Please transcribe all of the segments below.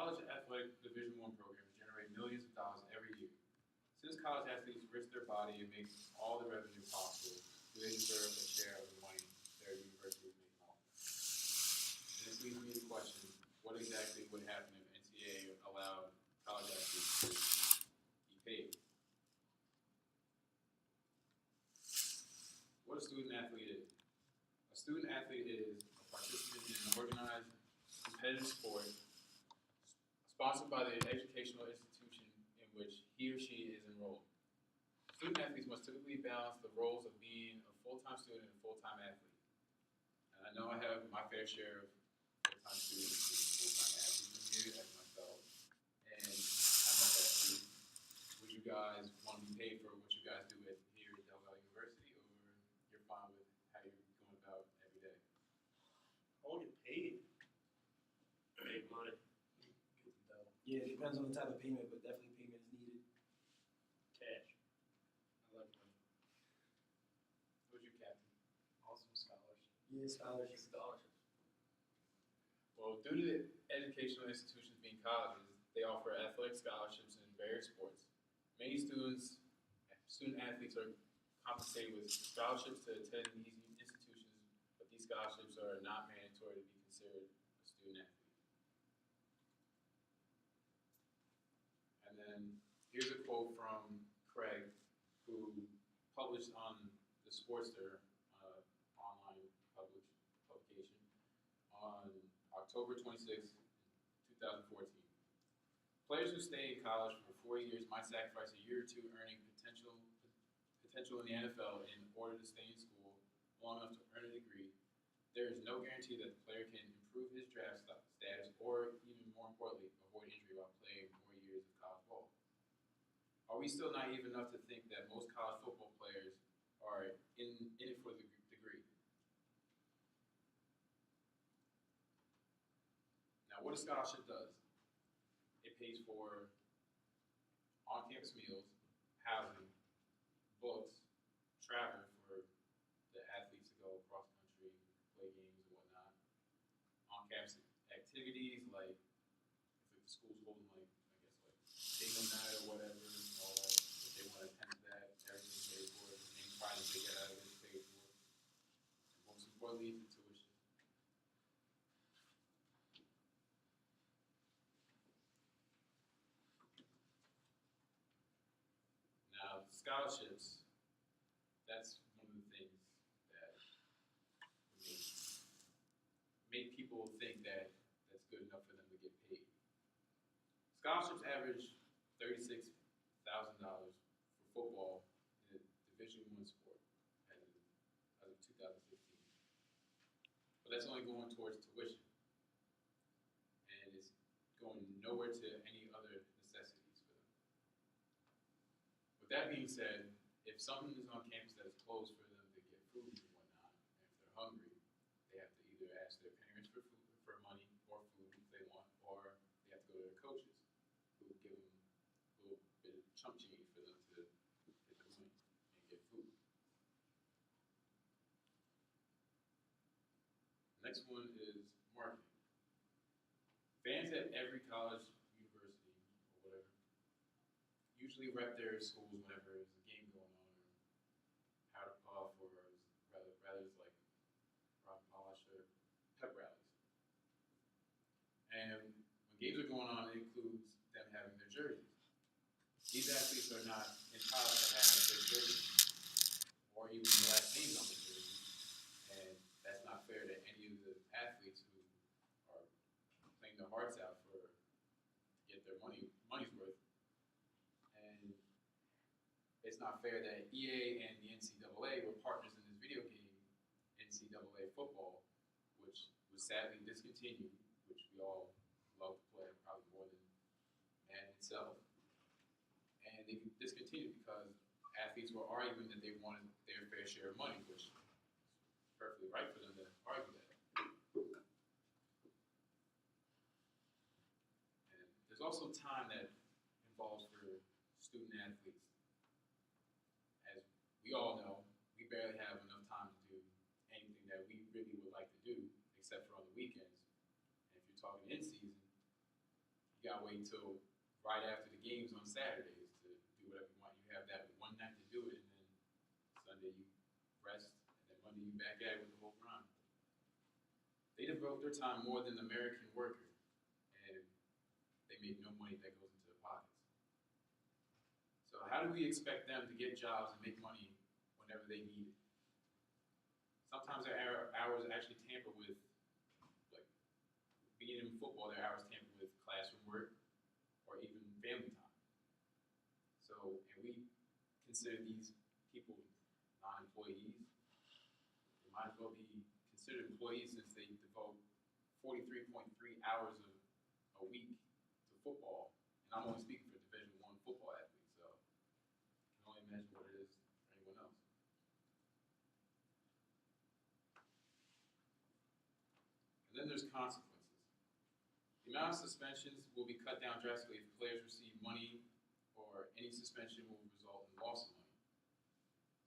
College athletic Division I programs generate millions of dollars every year. Since college athletes risk their body and make all the revenue possible, do they deserve a share of the money their university is making off them? And this leads me to the question, what exactly would happen if NCAA allowed college athletes to be paid? What a student athlete is. A student athlete is a participant in an organized competitive sport sponsored by the educational institution in which he or she is enrolled. Student athletes must typically balance the roles of being a full-time student and a full-time athlete. And I know I have my fair share of full-time students and full-time athletes in here as myself. And I know that would you guys want to be paid for what you guys do here at Del Valle University, or you're fine with how you're going about every day? I want to get paid. Make money. Yeah, it depends on the type of payment, but definitely payment is needed. Cash. I like money. Who's your captain? Also scholarship. Yeah, scholarships. Scholarships. Well, due to the educational institutions being colleges, they offer athletic scholarships in various sports. Many student athletes are compensated with scholarships to attend these institutions, but these scholarships are not mandatory to be considered a student athlete. And then here's a quote from Craig, who published on the Sportster online publication on October 26, 2014. Players who stay in college for 4 years might sacrifice a year or two earning potential in the NFL in order to stay in school long enough to earn a degree. There is no guarantee that the player can improve his draft status or, even more importantly, avoid injury while playing more years of college ball. Are we still naive enough to think that most college football players are in it for the degree? Now, what a scholarship does, it pays for on-campus meals, housing, books, travel for the athletes to go across country, play games and whatnot. On-campus activities like if the school's holding like bingo night or whatever, all that, if they want to attend that, everything's paid for. Any prizes they get out of it is paid for. And most importantly, the tuition. Now, scholarships, that's one of the things that make people think that that's good enough for them to get paid. Scholarships average $36,000 for football in a Division I sport as of 2016. But that's only going towards tuition. And it's going nowhere to any other necessities for them. With that being said, if something is on campus that is closed for them to get food and whatnot, and if they're hungry, they have to either ask their parents for food, for money or food if they want, or they have to go to their coaches, who will give them a little bit of chump change for them to get the money and get food. Next one is marketing. Fans at every college, university, or whatever, usually rep their schools whenever there's a game going on, or powder puff, or rather it's like rock polish or pep rallies. And when games are going on, it includes them having their jerseys. These athletes are not entitled to have their jerseys, or even the last names on the jersey, and that's not fair to any of the athletes who are playing their hearts out to get their money's worth. And it's not fair that EA and the NCAA were partners in this video game, NCAA football, which was sadly discontinued, which we all love to play, probably more than Madden itself. And they discontinued because athletes were arguing that they wanted their fair share of money, which is perfectly right for them to argue that. And there's also time that involves for student athletes. As we all know, we barely have enough time to do anything that we really would like to do, except for on the weekends. And if you're talking in season, you gotta wait till right after the games on Saturdays to do whatever you want. You have that one night to do it, and then Sunday you rest, and then Monday you back at it with the whole grind. They devote their time more than the American worker, and they make no money that goes into their pockets. So how do we expect them to get jobs and make money whenever they need it? Sometimes their hours actually tamper with, like, being in football, their hours tamper with classroom work or even family time. So, and we consider these people non-employees. They might as well be considered employees since they devote 43.3 hours a week to football. And I'm only speaking for Division I football athletes, so I can only imagine what it is for anyone else. And then there's consequences. The amount of suspensions will be cut down drastically if players receive money, or any suspension will result in loss of money.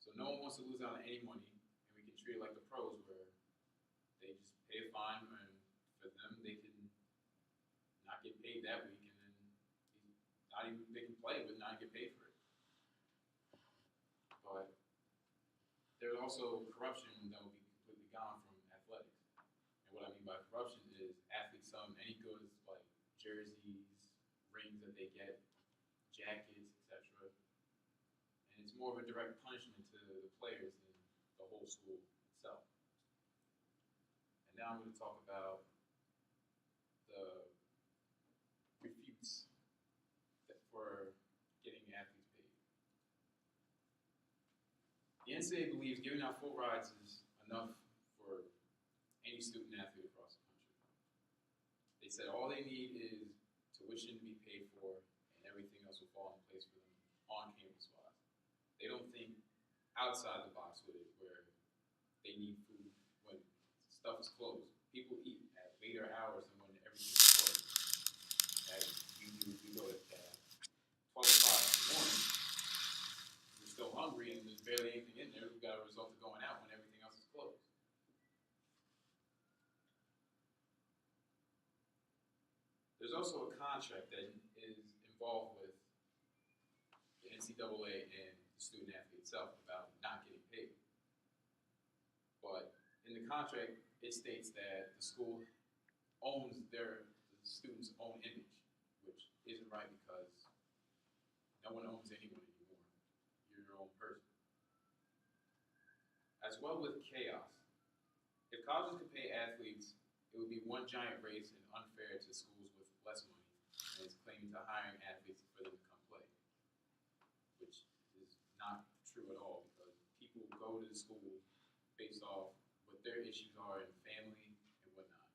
So no one wants to lose out on any money, and we can treat it like the pros where they just pay a fine, and for them they can not get paid that week, and then not even they can play but not get paid for it. But there's also corruption that will be completely gone from athletics. And what I mean by corruption is athletes selling any goods like jerseys, rings that they get, jackets, etc. And it's more of a direct punishment to the players than the whole school itself. And now I'm going to talk about the refutes for getting athletes paid. The NCAA believes giving out full rides is enough for any student athlete across the country. They said all they need is tuition to be paid for, and everything else will fall in place for them on campus wise. They don't think outside the box with it, where they need food when stuff is closed. People eat at later hours than when everything is closed. As we go at 12 o'clock in the morning, we're still hungry and there's barely anything in there. We've got a result of going out when everything else is closed. There's also a contract that is involved with the NCAA and the student athlete itself about not getting paid. But in the contract, it states that the school owns the student's own image, which isn't right because no one owns anyone anymore. You're your own person. As well with chaos. If colleges could pay athletes, it would be one giant race and unfair to schools with less money, and it's claiming to hiring athletes for them to come play, which is not true at all because people go to the school based off what their issues are in family and whatnot.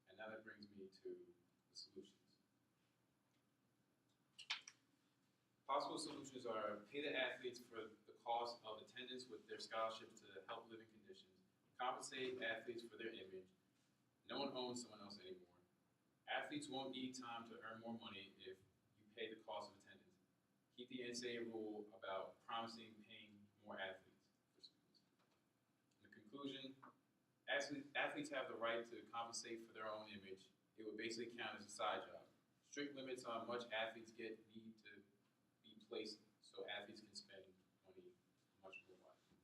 And now that brings me to the solutions. Possible solutions are pay the athletes for the cost of attendance with their scholarships to help living conditions, compensate athletes for their image. No one owns someone else anymore. Athletes won't need time to earn more money if you pay the cost of attendance. Keep the NCAA rule about promising paying more athletes for schools. In the conclusion, athletes have the right to compensate for their own image. It would basically count as a side job. Strict limits on how much athletes get need to be placed so athletes can spend money much more wisely.